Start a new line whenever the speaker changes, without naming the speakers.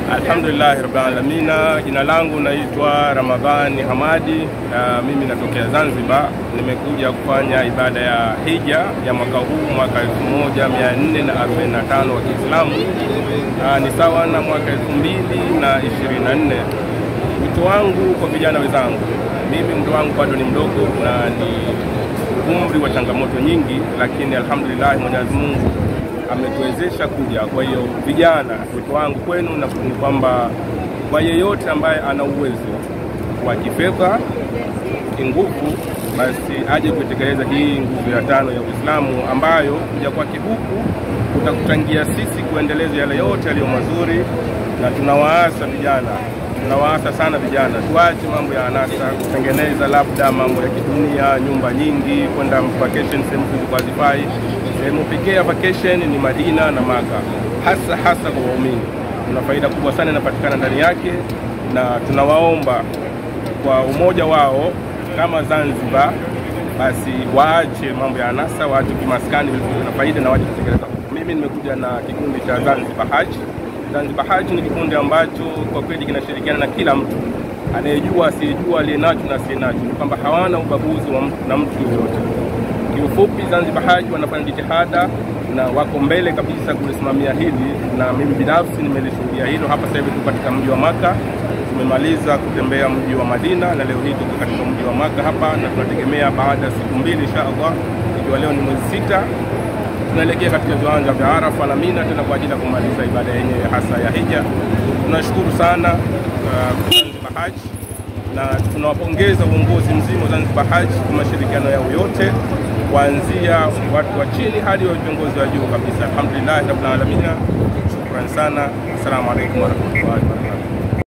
Alhamdulillah rabbil alamin. Jina langu naitwa Ramadhani Hamadi. Mimi natokea Zanzibar. Nimekuja kufanya ibada ya hija ya mwaka huu, mwaka 1445 wa Kiislamu. Ni sawa na mwaka 2024. Wito wangu kwa vijana wenzangu, mimi umri wangu bado ni mdogo na ni umri wa changamoto nyingi, lakini alhamdulillah Mwenyezi Mungu ametuwezesha kuja. Kwa hiyo vijana, wito wangu kwenu ni kwamba kwa yeyote ambaye ana uwezo wa kifedha, nguvu, basi aje kutekeleza hii nguvu ya 5 ya Uislamu, ambayo kuja kwake huku kutakutangia sisi kuendeleza yale yote yaliyo mazuri. Na tunawaasa sana vijana tuache mambo ya anasa, kutengeneza labda mambo ya kidunia, nyumba nyingi, kwenda vacation sehemu zisizofai. Sehemu pekee ya vacation ni Madina na Maka, hasa kwa waumini. Kuna faida kubwa sana inapatikana ndani yake, na tunawaomba kwa umoja wao kama Zanzibar, basi waache mambo ya anasa, waache kimaskani na faida, na waje kutekeleza. Mimi nimekuja na kikundi cha Zanzibar Hajj. Zanzibar Hajj ni kikundi ambacho kwa kweli kinashirikiana na kila mtu, anayejua, asiyejua, aliyenacho na asiyenacho, kwamba hawana ubaguzi na mtu yoyote. Kiufupi, Zanzibar Hajj wanafanya jitihada na wako mbele kabisa kulisimamia hili, na mimi binafsi nimelishuhudia hilo. Hapa sasa hivi tuko katika mji wa Maka, tumemaliza kutembea mji wa Madina na leo hii tuko katika mji wa Maka hapa, na tunategemea baada ya siku 2 inshallah, ikiwa leo ni mwezi 6, tunaelekea katika viwanja vya Arafa na Mina tena kwa ajili ya kumaliza ibada yenyewe hasa ya hija. Tunashukuru sana Zanzibar Hajj, na tunawapongeza uongozi mzima wa Zanzibar Hajj kwa mashirikiano yao yote, kuanzia watu wa chini hadi viongozi wa juu kabisa. Alhamdulillah rabbil alamin. Shukrani sana. Assalamu alaykum wa rahmatullahi wa barakatuh.